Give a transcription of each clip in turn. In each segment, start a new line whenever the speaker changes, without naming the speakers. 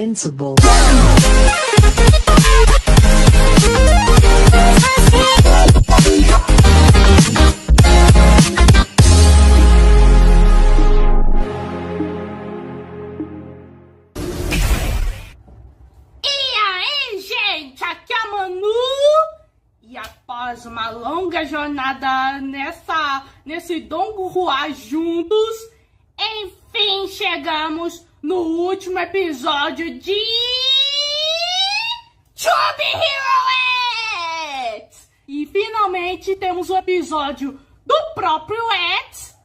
Invincible.
Aqui é a Manu, e após uma longa jornada nesse Donghua juntos, enfim chegamos no último episódio de To Be Hero X! E finalmente temos o episódio do próprio X,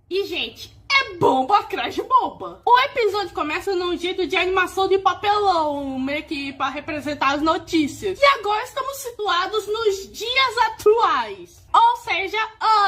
e gente, é bomba atrás de bomba. O episódio começa num jeito de animação de papelão, meio que para representar as notícias. E agora estamos situados nos dias atuais. Ou seja,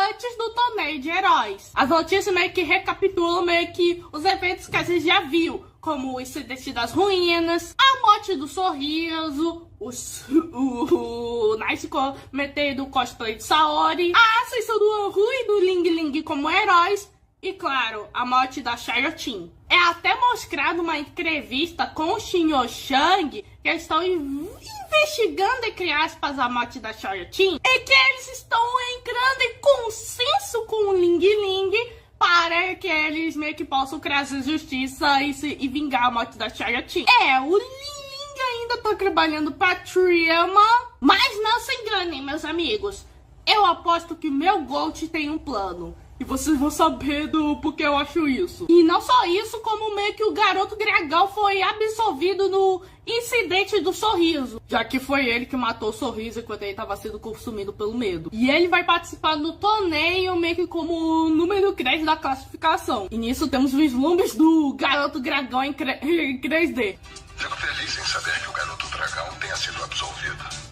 antes do torneio de heróis. As notícias meio que recapitulam meio que os eventos que a gente já viu. Como o incidente das ruínas, a morte do sorriso, o Nice cometendo o cosplay de Saori, a ascensão do Anhu e do Ling Ling como heróis. E claro, a morte da Xiaotin. É até mostrado uma entrevista com o Xinyo Shang, que eles estão investigando, entre aspas, a morte da Xiaotin, e que eles estão entrando em consenso com o Ling Ling para que eles meio que possam trazer justiça e vingar a morte da Xiaotin. O Ling Ling ainda tá trabalhando pra Triyama, mas não se enganem, meus amigos. Eu aposto que meu Gold tem um plano. E vocês vão saber do porquê eu acho isso. E não só isso, como meio que o garoto dragão foi absolvido no incidente do sorriso. Já que foi ele que matou o sorriso enquanto ele estava sendo consumido pelo medo. E ele vai participar do torneio meio que como número 3 da classificação. E nisso temos vislumbres do garoto dragão em 3D.
Fico feliz em saber que o garoto dragão tenha sido absolvido.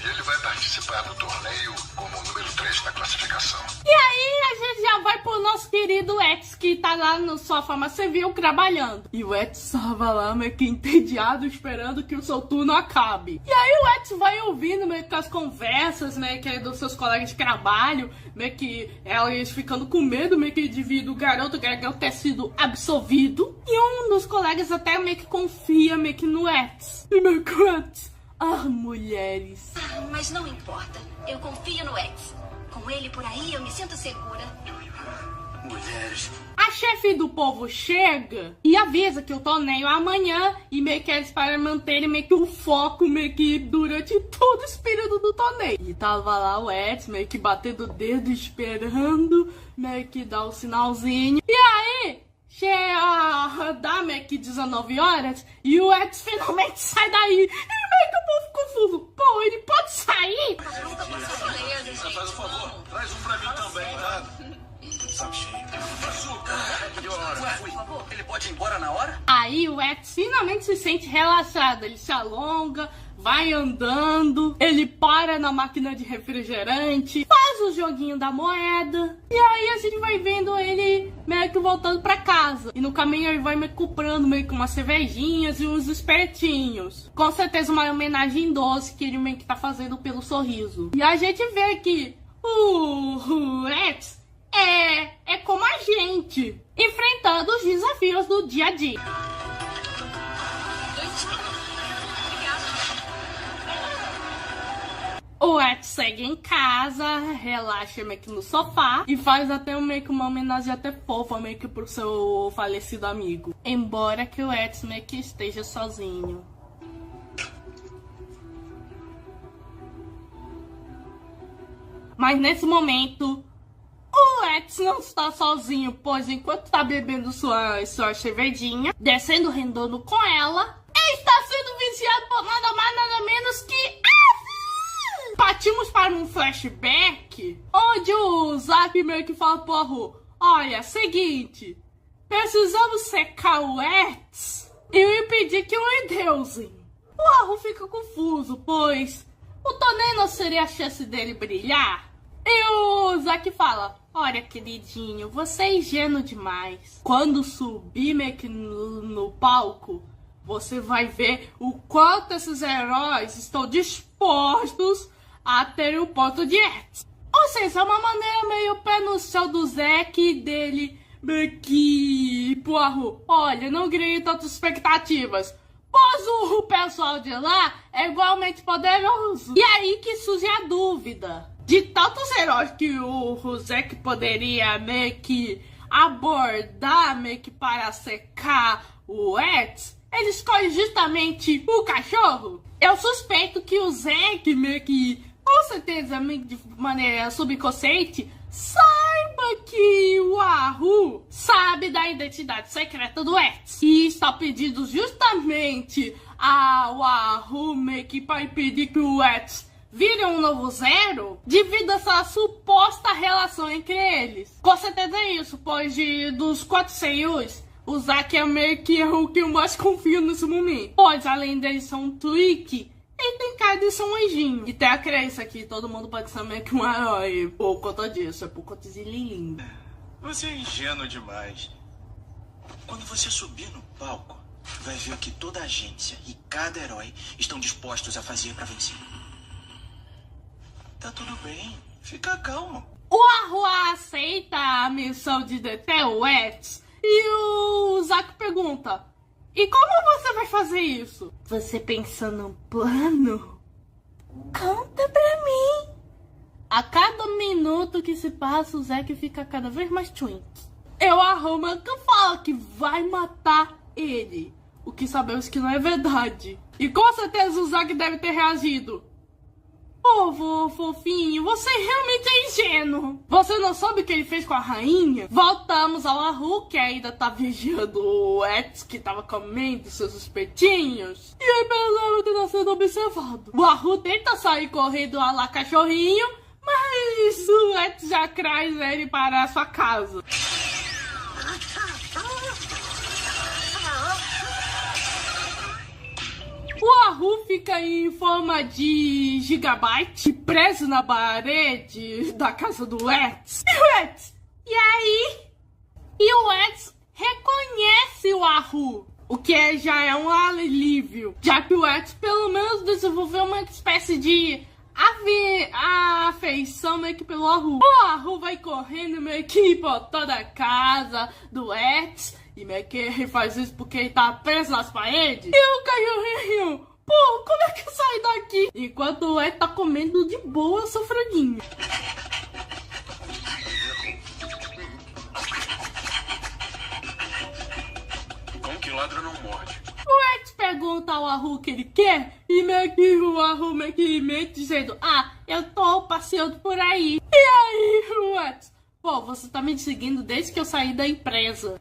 E ele vai participar do torneio como número 3 da classificação.
E aí a gente já vai pro nosso querido X, que tá lá na sua forma civil trabalhando. E o X tava lá meio que entediado, esperando que o seu turno acabe. E aí o X vai ouvindo meio que as conversas, meio que dos seus colegas de trabalho, meio que eles ficando com medo, meio que devido o garoto dragão ter sido absolvido. E um dos colegas até meio que confia meio que no X. E meio que o X... mulheres.
Mas não importa. Eu confio no X. Com ele por aí, eu me sinto segura.
Mulheres.
A chefe do povo chega e avisa que o torneio é amanhã e meio que eles para manterem meio que o foco meio que durante todo esse período do torneio. E tava lá o X meio que batendo o dedo, esperando, meio que dá o sinalzinho. E aí... dá meio que 19 horas e o X finalmente sai daí. E meio que o povo confuso. Pô, ele pode sair?
Faz um favor, traz um pra mim também, tá? Sabe cheio. Açúcar. Por favor, ele pode ir embora na hora?
Aí o X finalmente se sente relaxado. Ele se alonga, vai andando, ele para na máquina de refrigerante, faz o joguinho da moeda. E aí a gente vai vendo ele meio que voltando pra casa. E no caminho ele vai meio que comprando meio que umas cervejinhas e uns espertinhos. Com certeza uma homenagem doce que ele meio que tá fazendo pelo sorriso. E a gente vê que o X é como a gente, enfrentando os desafios do dia a dia. O X segue em casa, relaxa meio que no sofá e faz até meio que uma homenagem até fofa meio que pro seu falecido amigo. Embora que o X meio que esteja sozinho. Mas nesse momento, o X não está sozinho, pois enquanto está bebendo sua cervejinha, descendo rendando com ela, ele está sendo viciado por nada mais nada menos que... Partimos para um flashback, onde o Zack meio que fala pro Arru: olha, seguinte, precisamos secar o X e impedir que o endeusem. O Arru fica confuso, pois o torneio não seria a chance dele brilhar. E o Zack fala: olha, queridinho, você é ingênuo demais. Quando subir meio que no palco, você vai ver o quanto esses heróis estão dispostos a ter o ponto de X. Ou seja, é uma maneira meio pé no céu do Zack dele meio que pro Arru: olha, não criei tantas expectativas, pois o pessoal de lá é igualmente poderoso. E aí que surge a dúvida. De tantos heróis que o Zack poderia meio que abordar, meio que para secar o Eds, ele escolhe justamente o cachorro. Eu suspeito que o Zack meio que, com certeza, meio de maneira subconsciente, saiba que o Ahu sabe da identidade secreta do Eds e está pedindo justamente ao Ahu meio que para impedir que o Eds vire um novo Zero devido a essa suposta relação entre eles. Com certeza é isso, pois dos 4 Seiyus, o Zack é meio que o que eu mais confio nesse momento. Pois além dele ser um tweak, ele tem cara de ser um anjinho. E tem a crença que todo mundo pode ser meio que um herói. Por conta disso, é por conta de lindo.
Você é ingênuo demais. Quando você subir no palco, vai ver o que toda a agência e cada herói estão dispostos a fazer pra vencer. Tá tudo bem, fica calmo.
O Ahu aceita a missão de deter o Eds e o Zack pergunta: e como você vai fazer isso? Você pensa num plano? Conta pra mim. A cada minuto que se passa, o Zack fica cada vez mais twink. Eu arrumo que fala que vai matar ele. O que sabemos que não é verdade. E com certeza o Zack deve ter reagido: Povo fofinho, você realmente é ingênuo. Você não sabe o que ele fez com a rainha? Voltamos ao Ahu, que ainda tá vigiando o Eds, que tava comendo seus espetinhos. E aí percebe que tá sendo observado. O Ahu tenta sair correndo a lá cachorrinho, mas o Eds já traz ele para a sua casa. O Ahu fica em forma de gigabyte preso na parede da casa do Eds. E o Eds? E aí? E o Eds reconhece o Ahu, o que já é um alívio, já que o Eds pelo menos desenvolveu uma espécie de afeição meio que pelo Ahu. O Ahu vai correndo meio que por toda a casa do Eds. E meio que ele faz isso porque ele tá preso nas paredes. E o cachorrinho: pô, como é que eu saio daqui? Enquanto o Ed tá comendo de boa seu franguinho.
Como que ladra não morde?
O Ed pergunta ao Ahu o que ele quer. E meio que o Ahu meio que mente dizendo: ah, eu tô passeando por aí. E aí o Ed: pô, você tá me seguindo desde que eu saí da empresa.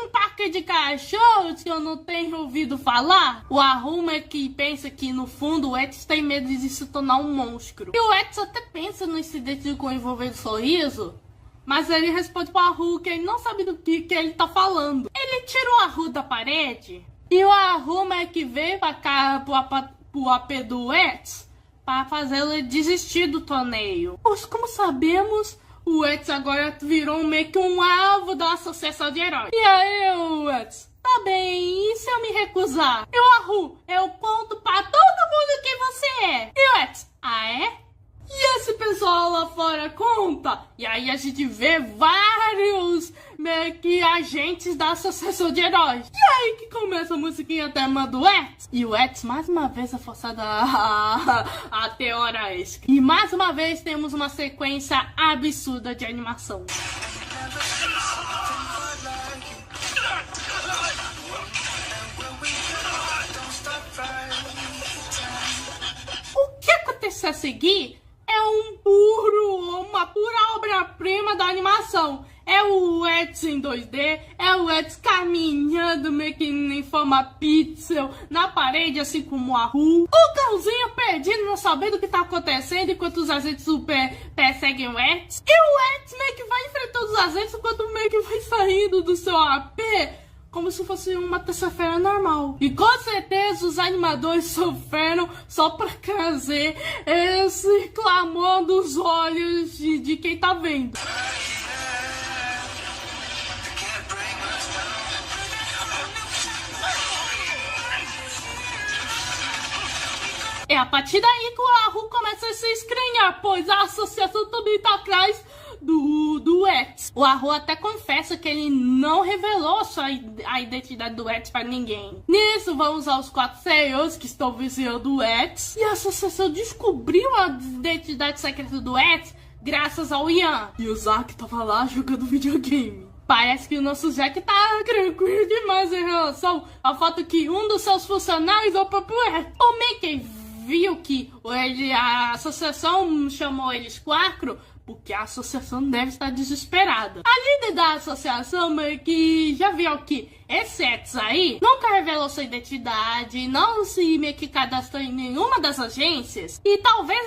Um parque de cachorros que eu não tenho ouvido falar? O Ahu é que pensa que no fundo o Eds tem medo de se tornar um monstro. E o Eds até pensa no incidente com o envolvendo sorriso, mas ele responde pro Ahu que ele não sabe do que ele tá falando. Ele tira o Ahu da parede e o Ahu é que veio pra cá pro AP do Eds para fazê-lo desistir do torneio. Pois como sabemos, o Eds agora virou meio que um alvo da associação de heróis. E aí, o Eds: tá bem, e se eu me recusar? E o Ahu: eu conto pra todo mundo quem você é. E o Eds: ah, é? E esse pessoal lá fora conta? E aí a gente vê vários meio que agentes da associação de heróis. E aí que começa a musiquinha tema do Eds. E o Eds mais uma vez é forçado a ter hora extra. E mais uma vez temos uma sequência absurda de animação. O que aconteceu a seguir é uma pura obra-prima da animação. É o Eds em 2D, é o Eds caminhando meio que em forma pixel na parede, assim como o Ahu. O cãozinho perdido, não sabendo o que tá acontecendo, enquanto os agentes perseguem o Eds. E o Eds meio que vai enfrentando os agentes enquanto meio que vai saindo do seu AP, como se fosse uma terça-feira normal. E com certeza os animadores sofreram só pra trazer esse clamor dos olhos de quem tá vendo. É a partir daí que o Ahu começa a se estranhar, pois a associação também tá atrás do Eds. O Haru até confessa que ele não revelou a identidade do Eds para ninguém. Nisso, vamos aos 4 Saiyans que estão vigiando o Eds. E a associação descobriu a identidade secreta do Eds graças ao Ian. E o Zack tava lá jogando videogame. Parece que o nosso Zack tá tranquilo demais em relação ao fato que um dos seus funcionários é o próprio Eds. O Mickey viu que a associação chamou eles 4 porque a associação deve estar desesperada. A líder da associação meio que já viu que esse Eds aí nunca revelou sua identidade, não se meio que cadastrou em nenhuma das agências, e talvez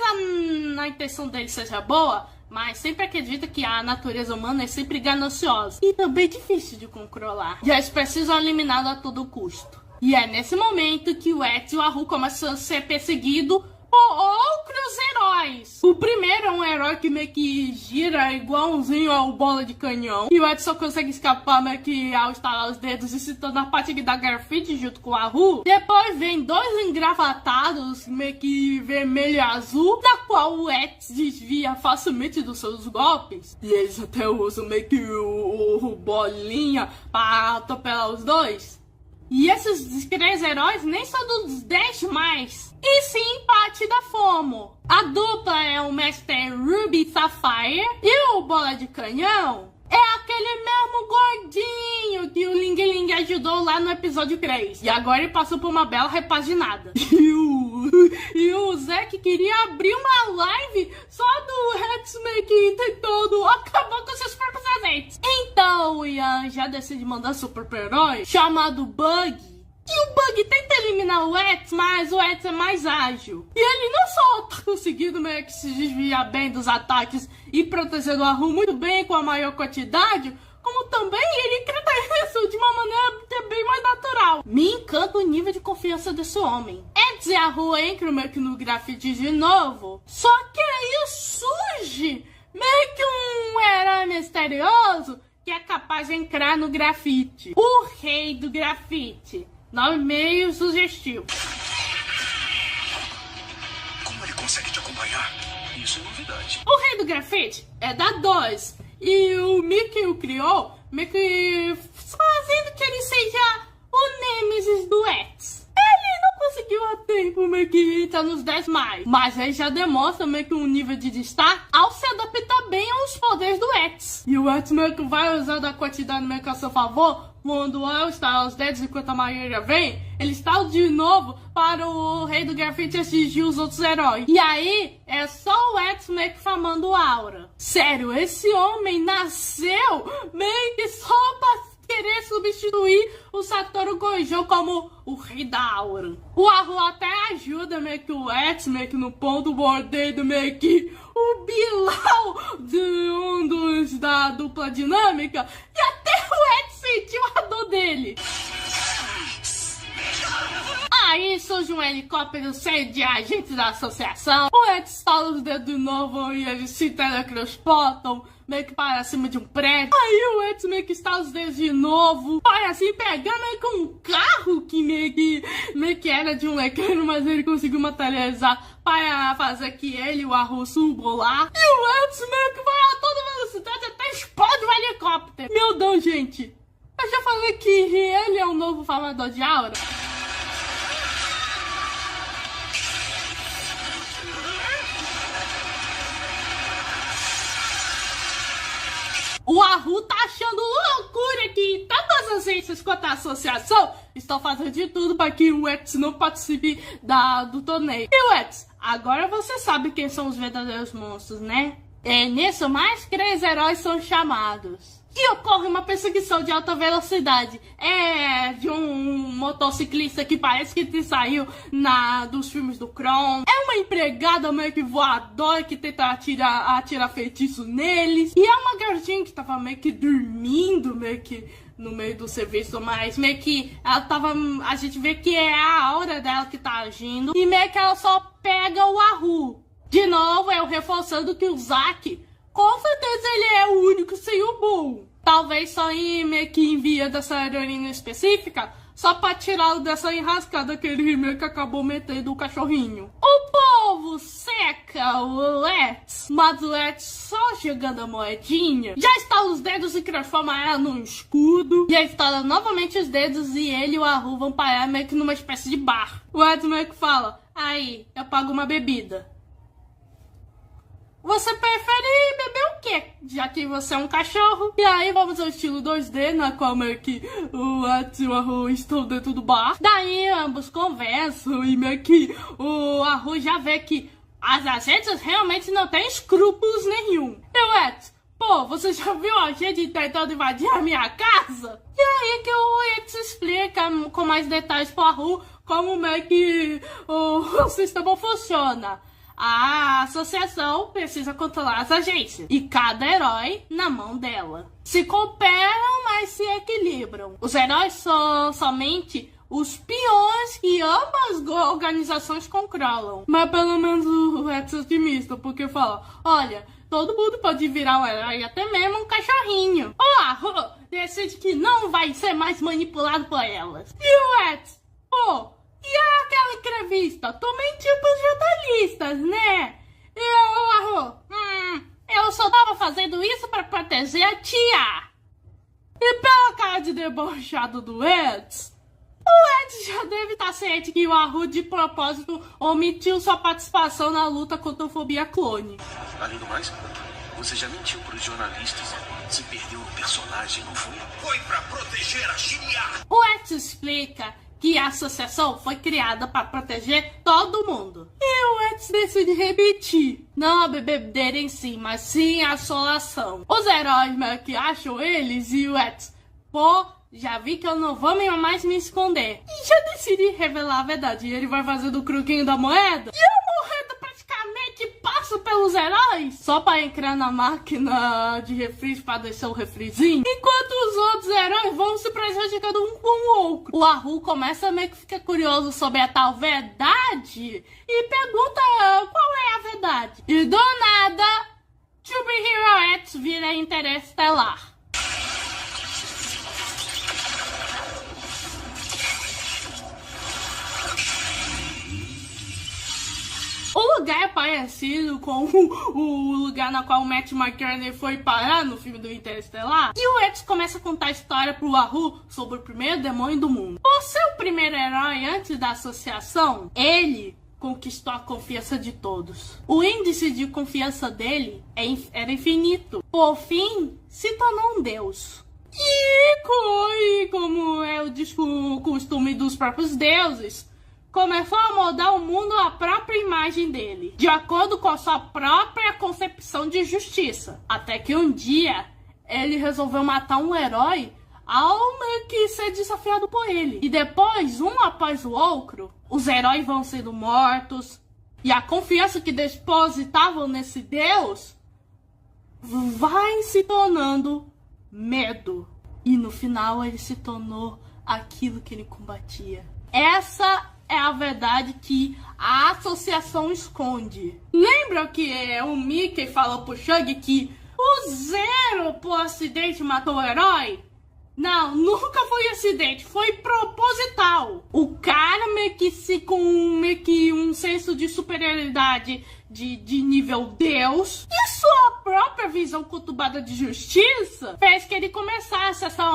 a intenção dele seja boa, mas sempre acredita que a natureza humana é sempre gananciosa e também difícil de controlar. E eles precisam eliminá-lo a todo custo. E é nesse momento que o Eds e o Haru começam a ser perseguidos por outros heróis. O primeiro é um herói que meio que gira igualzinho ao Bola de Canhão. E o Eds só consegue escapar meio que ao estalar os dedos e se tornar parte da grafite junto com o Haru. Depois vem 2 engravatados, meio que vermelho e azul, da qual o Eds desvia facilmente dos seus golpes. E eles até usam meio que o bolinha para atropelar os dois. E esses 3 heróis nem são dos 10 mais, e sim parte da FOMO. A dupla é o Mestre Ruby Sapphire e o Bola de Canhão é aquele mesmo gordinho que o Ling Ling ajudou lá no episódio 3. E agora ele passou por uma bela repaginada. E o Zack queria abrir uma live só do Rex meio que tentando acabar com seus próprios agentes. Então o Ian já decide mandar seu próprio herói, chamado Bug. E o Bug tenta eliminar o Eds, mas o Eds é mais ágil. E ele não só tá conseguindo meio que se desviar bem dos ataques e protegendo o Haru muito bem com a maior quantidade, como também ele trata isso de uma maneira bem mais natural. Me encanta o nível de confiança desse homem. Eds e Haru entram meio que no grafite de novo, só que aí surge meio que um herói misterioso que é capaz de entrar no grafite. O Rei do Grafite. Nome meio sugestivo.
Como ele consegue te acompanhar? Isso é novidade.
O Rei do Grafite é da 2. E o Mickey o criou, meio que fazendo que ele seja o Nêmesis do Eds. Ele não conseguiu a tempo meio que entrar nos 10 mais, mas ele já demonstra meio que um nível de destaque ao se adaptar bem aos poderes do Eds. E o Eds meio que vai usando a quantidade meio que a seu favor. Quando eu está aos dedos enquanto a maioria vem, ele está de novo para o Rei do Grafite atingir os outros heróis. E aí, é só o Eds meio que famando Aura. Sério, esse homem nasceu meio que só para querer substituir o Satoru Gojo como o Rei da Aura. O Haru até ajuda meio que o Eds, meio que no ponto mordendo meio que o Bilal de da dupla dinâmica. E até o Eds sentiu a dor dele. Aí surge um helicóptero cheio de agentes da associação. O Eds estala os dedos de novo e eles se teletransportam meio que para cima de um prédio. Aí o Eds meio que estala os dedos de novo, vai assim pegar meio que um carro que meio que era de um lecano, mas ele conseguiu materializar para fazer que ele e o Haru subam lá. E o Eds meio que vai a toda velocidade até explode o helicóptero. Meu Deus, gente. Eu já falei que ele é o novo famador de aura. O Haru tá achando loucura que tanto as agências quanto a associação estão fazendo de tudo para que o Eds não participe do torneio. E o Eds, agora você sabe quem são os verdadeiros monstros, né? É nisso mais 3 heróis são chamados. E ocorre uma perseguição de alta velocidade. É de um motociclista que parece que saiu dos filmes do Kron. É uma empregada meio que voadora que tenta atirar feitiço neles. E é uma garotinha que tava meio que dormindo, meio que no meio do serviço, mas meio que ela tava... A gente vê que é a aura dela que tá agindo. E meio que ela só pega o Haru. De novo, eu reforçando que o Zack, com certeza ele é o único sem o Bull. Talvez só meio que envia dessa heroína específica, só pra tirá-lo dessa enrascada que ele meio que acabou metendo o cachorrinho. O povo seca o Let's, mas o Let's só jogando a moedinha, já estala os dedos e transforma ela num escudo, e aí estala novamente os dedos e ele e o Haru vão parar meio que numa espécie de bar. O Let's meio que fala, aí, eu pago uma bebida. Você prefere beber o quê? Já que você é um cachorro. E aí vamos ao estilo 2D, na qual meio que o Let's e o Haru estão dentro do bar. Daí ambos conversam e meio que o Haru já vê que as agentes realmente não têm escrúpulos nenhum. E o Let's, pô, você já viu a gente tentando invadir a minha casa? E aí que o Let's explica com mais detalhes pro Haru como meio que o sistema funciona. A associação precisa controlar as agências e cada herói na mão dela. Se cooperam, mas se equilibram. Os heróis são somente os peões que ambas organizações controlam. Mas pelo menos o Let's é otimista, porque fala, olha, todo mundo pode virar um herói, até mesmo um cachorrinho. O Haru decide que não vai ser mais manipulado por elas. E o Let's, pô, e aquela entrevista? Também tipo jornalistas, né? E o Haru, eu só tava fazendo isso pra proteger a tia. E pela cara de debochado do Let's, o Let's já deve estar ciente que o Haru de propósito omitiu sua participação na luta contra a fobia clone.
Além do mais, você já mentiu pros jornalistas. Se perdeu no personagem, não foi? Foi pra proteger a Shinya!
O Let's explica que a associação foi criada para proteger todo mundo. E o Let's decide repetir. Não a bebedeira em si, mas sim a assolação. Os heróis meio que acham eles e o Let's, pô, já vi que eu não vou mais me esconder. E já decidi revelar a verdade. E ele vai fazendo o truquinho da moeda. E a moeda praticamente passa pelos heróis. Só para entrar na máquina de refri para deixar o refrizinho. Enquanto os outros heróis vão se prejudicando um com o outro. O Haru começa a meio que ficar curioso sobre a tal verdade. E pergunta qual é a verdade. E do nada, Superhero X vira interestelar. O lugar é parecido com o lugar na qual o Matt McConaughey foi parar no filme do Interestelar. E o Let's começa a contar a história pro Haru sobre o primeiro demônio do mundo. Por ser o primeiro herói antes da associação, ele conquistou a confiança de todos. O índice de confiança dele era infinito. Por fim, se tornou um deus. E como é o costume dos próprios deuses, começou a moldar o mundo à própria imagem dele, de acordo com a sua própria concepção de justiça. Até que um dia, ele resolveu matar um herói ao meio que ser desafiado por ele. E depois, um após o outro, os heróis vão sendo mortos. E a confiança que depositavam nesse Deus vai se tornando medo. E no final, ele se tornou aquilo que ele combatia. Essa é a verdade que a associação esconde. Lembra que o Mickey falou pro Shug que o Zero, por acidente, matou o herói? Não, nunca foi acidente, foi proposital. O cara meio que um senso de superioridade de nível Deus e sua própria visão conturbada de justiça fez que ele começasse essa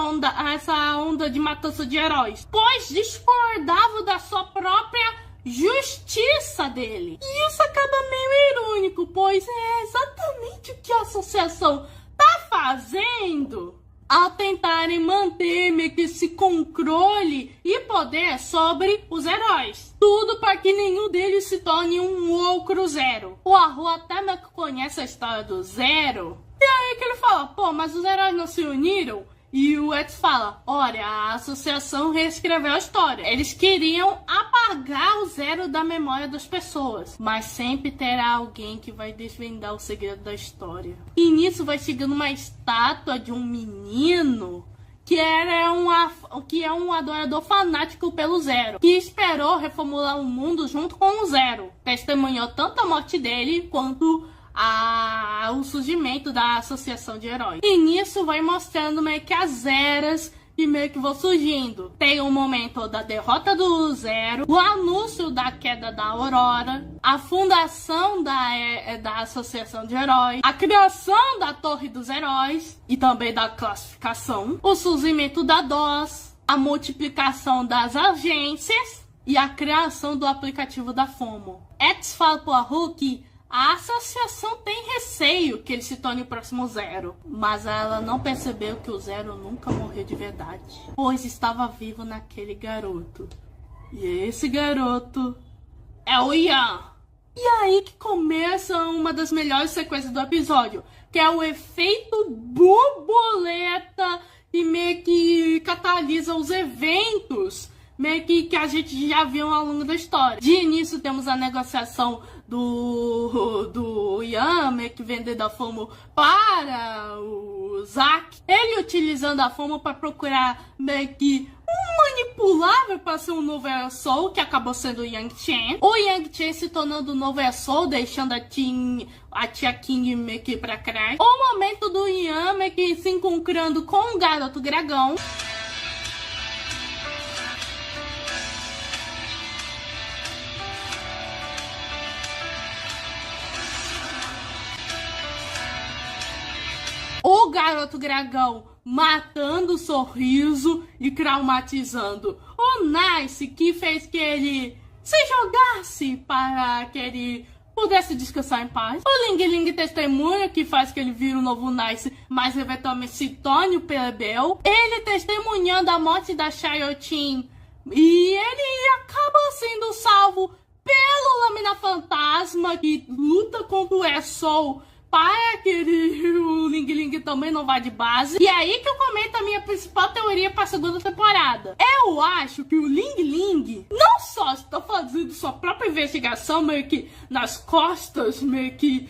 onda de matança de heróis, pois discordava da sua própria justiça dele. E isso acaba meio irônico, pois é exatamente o que a associação tá fazendo ao tentarem manter meio que esse controle e poder sobre os heróis. Tudo para que nenhum deles se torne um outro Zero. O Haru até meio que conhece a história do Zero. E aí que ele fala, pô, mas os heróis não se uniram? E o Let's fala, olha, a associação reescreveu a história. Eles queriam apagar o Zero da memória das pessoas, mas sempre terá alguém que vai desvendar o segredo da história. E nisso vai chegando uma estátua de um menino que é um adorador fanático pelo Zero, que esperou reformular o mundo junto com o Zero. Testemunhou tanto a morte dele quanto o surgimento da associação de heróis. E nisso vai mostrando meio que as eras e meio que vão surgindo. Tem o momento da derrota do Zero, o anúncio da queda da Aurora, a fundação da Associação de Heróis, a criação da Torre dos Heróis e também da classificação, o surgimento da DOS, a multiplicação das agências e a criação do aplicativo da FOMO. Eds fala pro Haru que a associação tem receio que ele se torne o próximo Zero, mas ela não percebeu que o Zero nunca morreu de verdade, pois estava vivo naquele garoto. E esse garoto é o Ian. E aí que começa uma das melhores sequências do episódio, que é o efeito borboleta e meio que catalisa os eventos meio que a gente já viu ao longo da história. De início temos a negociação do Ian, meio que vendendo a FOMO para o Zack. Ele utilizando a FOMO para procurar meio que um manipulável para ser um novo Soul, que acabou sendo o Yang Chen. O Yang Chen se tornando o novo Soul, deixando a tia King meio que pra trás. O momento do Ian meio que se encontrando com o garoto dragão. O garoto dragão matando o sorriso e traumatizando o Nice, que fez que ele se jogasse para que ele pudesse descansar em paz. O Ling Ling testemunha, que faz que ele vire um novo Nice, mas eventualmente se torne o plebeu. Ele testemunhando a morte da Chayotin e ele acaba sendo salvo pelo Lâmina Fantasma, que luta contra o E-Soul para que o Ling Ling também não vá de base. E aí que eu comento a minha principal teoria para a segunda temporada. Eu acho que o Ling Ling não só está fazendo sua própria investigação meio que nas costas meio que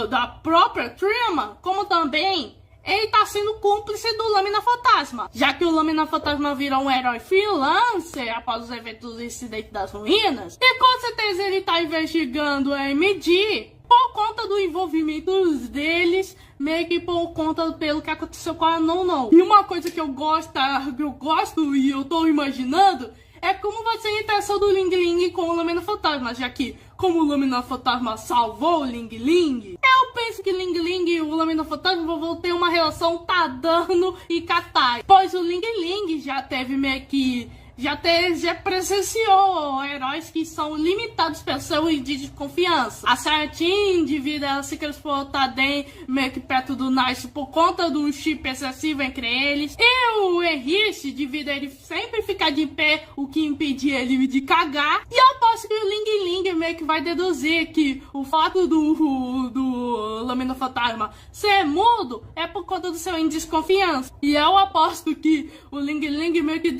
da própria trama, como também ele está sendo cúmplice do Lâmina Fantasma, já que o Lâmina Fantasma virou um herói freelancer após os eventos do incidente das ruínas, e com certeza ele está investigando a MD por conta do envolvimento deles, meio que por conta pelo que aconteceu com a Non. E uma coisa que eu gosto e eu tô imaginando é como vai ser a interação do Ling Ling com o Lâmina Fantasma, já que como o Lâmina Fantasma salvou o Ling Ling, eu penso que Ling Ling e o Lâmina Fantasma vão ter uma relação Tadano e Katai, pois o Ling Ling já teve meio que já presenciou heróis que são limitados pelo seu índice de confiança. A Sayatin, devido a ela se transportar meio que perto do Nice por conta do chip excessivo entre eles. E o Enrich, devido a ele sempre ficar de pé, o que impedia ele de cagar. E eu aposto que o Ling Ling meio que vai deduzir que o fato do Lâmina Fantasma ser mudo é por conta do seu índice de confiança. E eu aposto que o Ling Ling meio que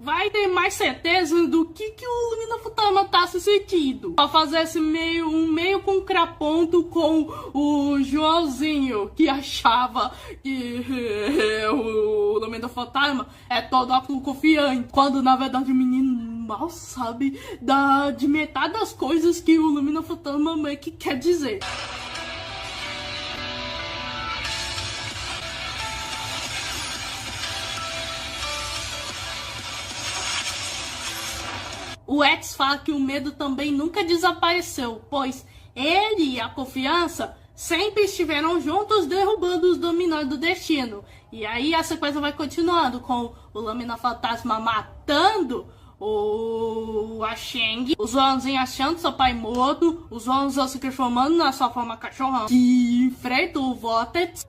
vai ter mais certeza do que o Lâmina Fantasma tá se sentindo. Pra fazer esse meio contraponto com o Joãozinho, que achava que o Lâmina Fantasma é todo autoconfiante, quando na verdade o menino mal sabe de metade das coisas que o Lâmina Fantasma meio que quer dizer. O X fala que o medo também nunca desapareceu, pois ele e a confiança sempre estiveram juntos derrubando os dominantes do destino. E aí a sequência vai continuando com o Lâmina Fantasma matando o Asheng, o Zoanzinho achando seu pai morto, o Zoanzão se transformando na sua forma cachorrão, que enfrenta o Vortex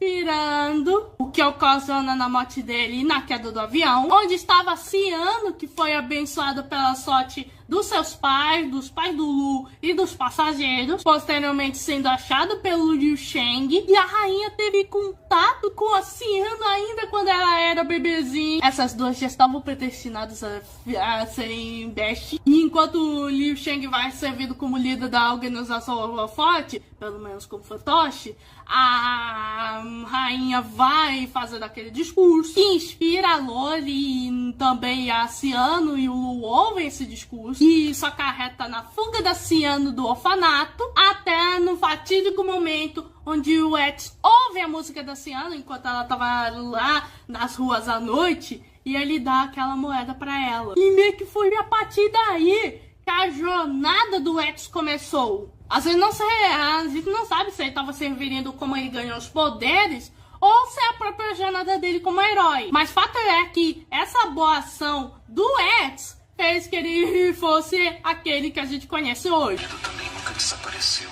pirando, o que ocasiona na morte dele e na queda do avião, onde estava Ciano, que foi abençoado pela sorte dos seus pais, dos pais do Lu e dos passageiros, posteriormente sendo achado pelo Liu Sheng, e a rainha teve contato com a Ciano ainda quando ela era bebezinha. Essas duas já estavam predestinadas a serem best, e enquanto o Liu Sheng vai servindo como líder da organização Holofote, pelo menos como fantoche, a rainha vai fazer aquele discurso que inspira a Loli e também a Ciano, e o Lu ouvem esse discurso, e isso acarreta na fuga da Ciano do orfanato, até no fatídico momento onde o Eds ouve a música da Ciano enquanto ela tava lá nas ruas à noite, e ele dá aquela moeda pra ela. E meio que foi a partir daí que a jornada do Eds começou. Às vezes a gente não sabe se ele tava se referindo como ele ganhou os poderes, ou se é a própria jornada dele como herói. Mas fato é que essa boa ação do Eds fez que ele fosse aquele que a gente conhece hoje.
O medo também nunca desapareceu.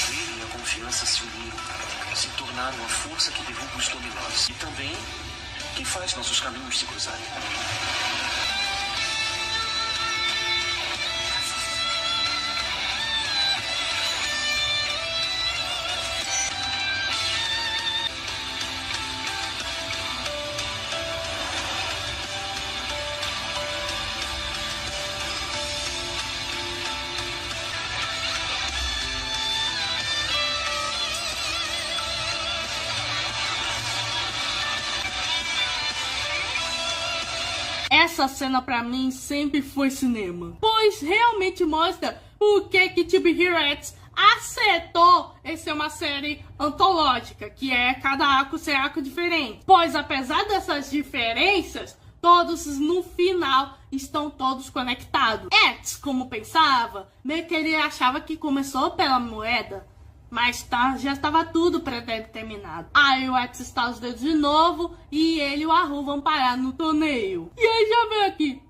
Ele e a confiança se uniram, se tornaram a força que derruba os dominós. E também que faz nossos caminhos se cruzarem.
Essa cena pra mim sempre foi cinema, pois realmente mostra o que Chibi Hero acertou em ser uma série antológica, que é cada arco ser arco diferente. Pois apesar dessas diferenças, todos no final estão todos conectados. Eds, como pensava, meio que ele achava que começou pela moeda, mas já estava tudo pré-determinado. Aí o Eds está os dedos de novo e ele e o Haru vão parar no torneio. E aí já vem aqui,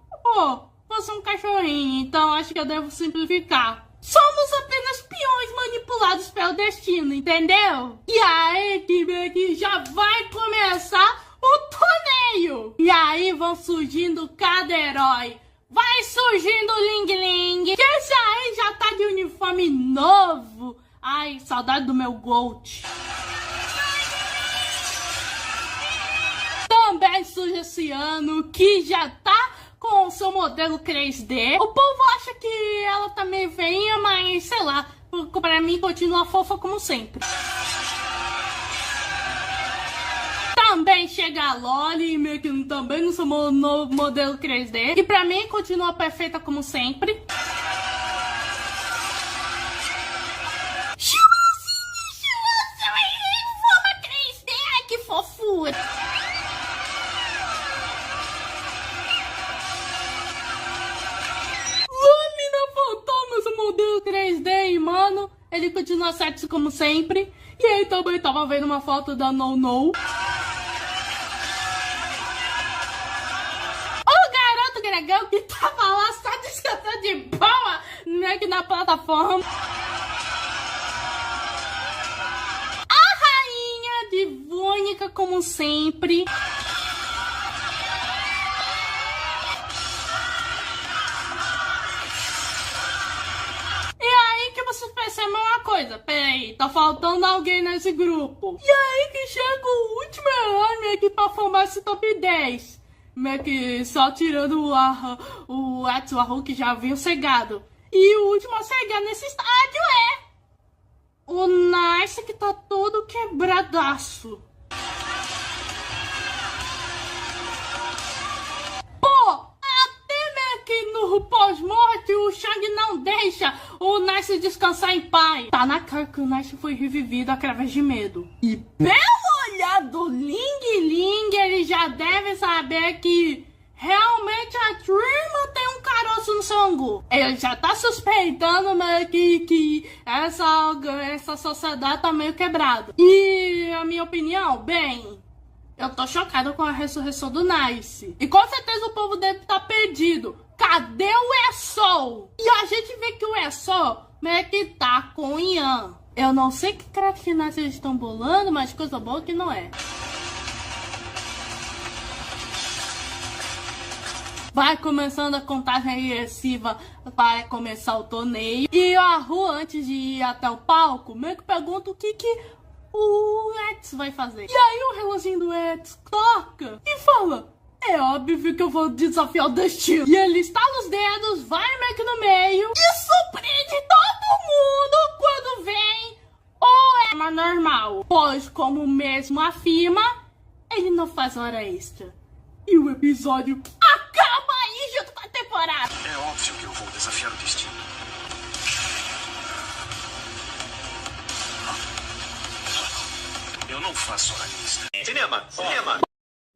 você é um cachorrinho, então acho que eu devo simplificar. Somos apenas peões manipulados pelo destino, entendeu? E aí que já vai começar o torneio. E aí vão surgindo cada herói. Vai surgindo o Ling Ling, que esse aí já tá de uniforme novo. Ai, saudade do meu Gold. Também surge esse ano que já tá com o seu modelo 3D. O povo acha que ela tá meio feinha, mas sei lá, pra mim continua fofa como sempre. Também chega a Loli, meio que também no seu novo modelo 3D, que pra mim continua perfeita como sempre. Fofura. Lâmina Fantomas, o modelo 3D, e mano, ele continua sexy como sempre. E aí também tava vendo uma foto da No. O garoto gregão que tava lá só descansando de boa, né, que na plataforma. Única como sempre. E aí que vocês percebem uma coisa. Peraí, tá faltando alguém nesse grupo. E aí que chega o último herói meio que pra formar esse top 10. Meio que só tirando o Haru, que já vinha cegado. E o último a cegar nesse estádio é o Nice, que tá todo quebradaço. No pós-morte, o Shang não deixa o Nice descansar em paz. Tá na cara que o Nice foi revivido através de medo. E pelo olhar do Ling Ling, ele já deve saber que realmente a Dreama tem um caroço no seu angu. Ele já tá suspeitando meio que essa sociedade tá meio quebrada. E a minha opinião, bem, eu tô chocada com a ressurreição do Nice. E com certeza o povo deve estar perdido. Cadê o Esol? E a gente vê que o Esol meio que tá com o Ian. Eu não sei que crafinais eles estão bolando, mas coisa boa que não é. Vai começando a contagem regressiva para começar o torneio. E o Haru, antes de ir até o palco, meio que pergunta o que o Eds vai fazer. E aí o reloginho do Eds toca e fala: é óbvio que eu vou desafiar o destino. E ele estala os dedos, vai meio que no meio e surpreende todo mundo quando vem o Ema normal. Pois, como mesmo afirma, ele não faz hora extra. E o episódio acaba aí junto com a temporada.
É óbvio que eu vou desafiar o destino. Eu não faço hora extra. Cinema!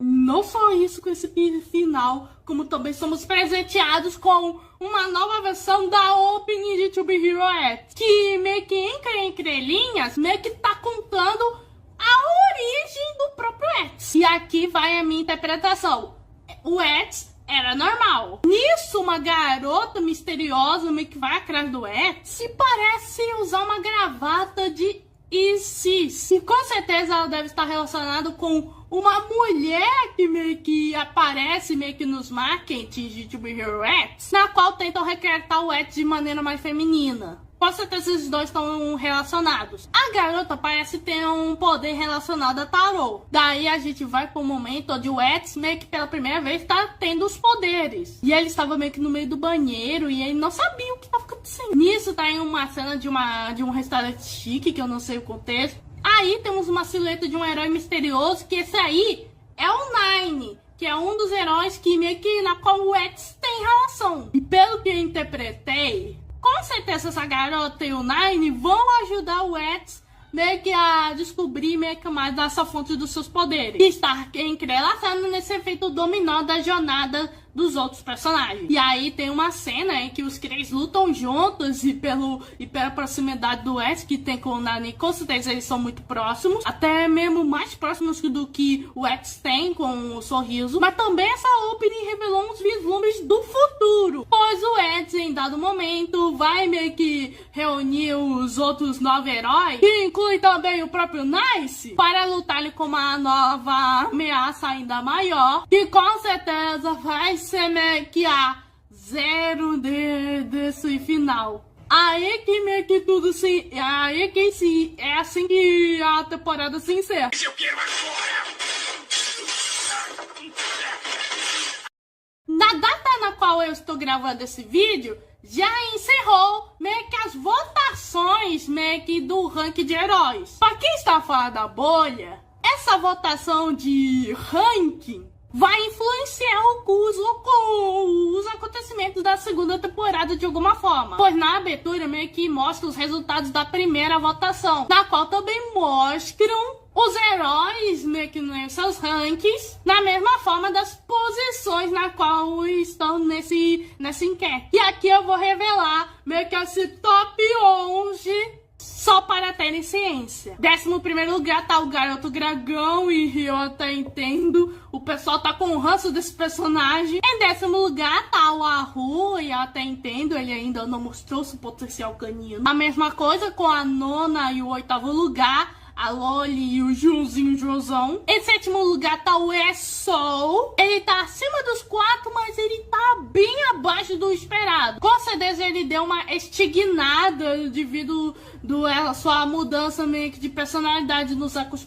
Não só isso com esse final, como também somos presenteados com uma nova versão da opening de To Be Hero X, que meio que entre linhas, meio que tá contando a origem do próprio X. E aqui vai a minha interpretação. O X era normal. Nisso, uma garota misteriosa meio que vai atrás do X e parece usar uma gravata de Isis. E com certeza ela deve estar relacionada com uma mulher que meio que aparece meio que nos marketings de To Be Hero X, na qual tentam retratar o X de maneira mais feminina. Com certeza esses dois estão relacionados. A garota parece ter um poder relacionado a tarô. Daí a gente vai pro momento onde o X meio que pela primeira vez está tendo os poderes. E ele estava meio que no meio do banheiro e ele não sabia o que estava acontecendo. Nisso tá em uma cena de um restaurante chique, que eu não sei o contexto. Aí temos uma silhueta de um herói misterioso, que esse aí é o Nine, que é um dos heróis que meio que na qual o X tem relação. E pelo que eu interpretei, com certeza essa garota e o Nine vão ajudar o X meio que a descobrir meio que mais dessa fonte dos seus poderes. E estar entrelaçando nesse efeito dominó da jornada dos outros personagens. E aí tem uma cena em que os três lutam juntos e pela proximidade do X que tem com o Nani, com certeza eles são muito próximos, até mesmo mais próximos do que o X tem com o sorriso. Mas também essa opening revelou uns vislumbres do futuro, pois o X em dado momento vai meio que reunir os outros 9 heróis, que inclui também o próprio Nice, para lutar com uma nova ameaça ainda maior, que com certeza vai ser meio que a zero desse final. Aí que meio que tudo se... Aí que sim, é assim que a temporada se encerra.
Eu quero agora!
Na data na qual eu estou gravando esse vídeo, já encerrou meio que as votações meio que do ranking de heróis. Pra quem está fora da bolha, essa votação de ranking vai influenciar os acontecimentos da segunda temporada de alguma forma. Pois na abertura meio que mostra os resultados da primeira votação, na qual também mostram os heróis meio que nos seus rankings, na mesma forma das posições na qual estão nessa enquete. E aqui eu vou revelar meio que esse top 11 só para terem ciência. 11º lugar tá o Garoto Dragão, e eu até entendo, o pessoal tá com o ranço desse personagem. Em 10º lugar tá o Ahu, e eu até entendo, ele ainda não mostrou seu potencial canino. A mesma coisa com a 9ª e o 8º lugar, a Loli e o Joãozão. Em 7º lugar tá o ESOL. Ele tá acima dos 4, mas ele tá bem abaixo do esperado. Com certeza ele deu uma estignada devido a sua mudança meio que de personalidade nos arcos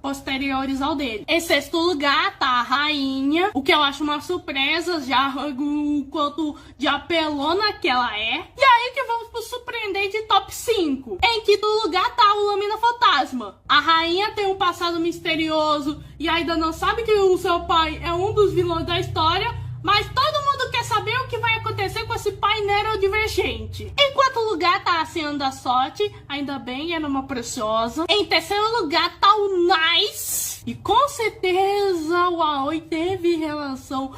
posteriores ao dele. Em 6º lugar tá a Rainha, o que eu acho uma surpresa, já o quanto de apelona que ela é. E aí que vamos pro surpreendente top 5. Em 5º lugar tá o Lâmina Fantasma. A Rainha tem um passado misterioso e ainda não sabe que o seu pai é um dos vilões da história, mas todo mundo quer saber o que vai acontecer com esse pai neurodivergente. Em 4º lugar tá a Senhora da Sorte, ainda bem, era uma preciosa. Em 3º lugar tá o Nice. E com certeza o Aoi teve relação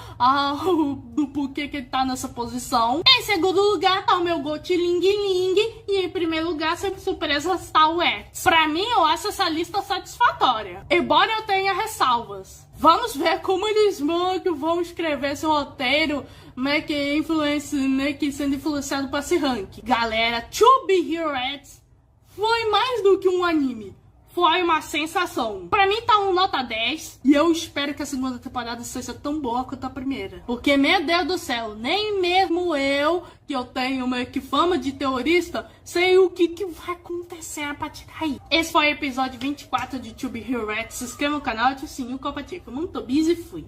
do porquê que ele tá nessa posição. Em 2º lugar tá o meu Gote Ling Ling. E em 1º lugar, sempre surpresa, tá o X. Pra mim, eu acho essa lista satisfatória, embora eu tenha ressalvas. Vamos ver como eles vão escrever esse roteiro, meio que sendo influenciado para esse ranking. Galera, To Be Hero X foi mais do que um anime. Foi uma sensação. Pra mim tá um nota 10. E eu espero que a segunda temporada seja tão boa quanto a primeira. Porque, meu Deus do céu, nem mesmo eu, que eu tenho meio que fama de teorista, sei o que vai acontecer a partir daí. Esse foi o episódio 24 de To Be Hero X. Se inscreva no canal, ative o sininho, compartilhe. Muito busy, fui.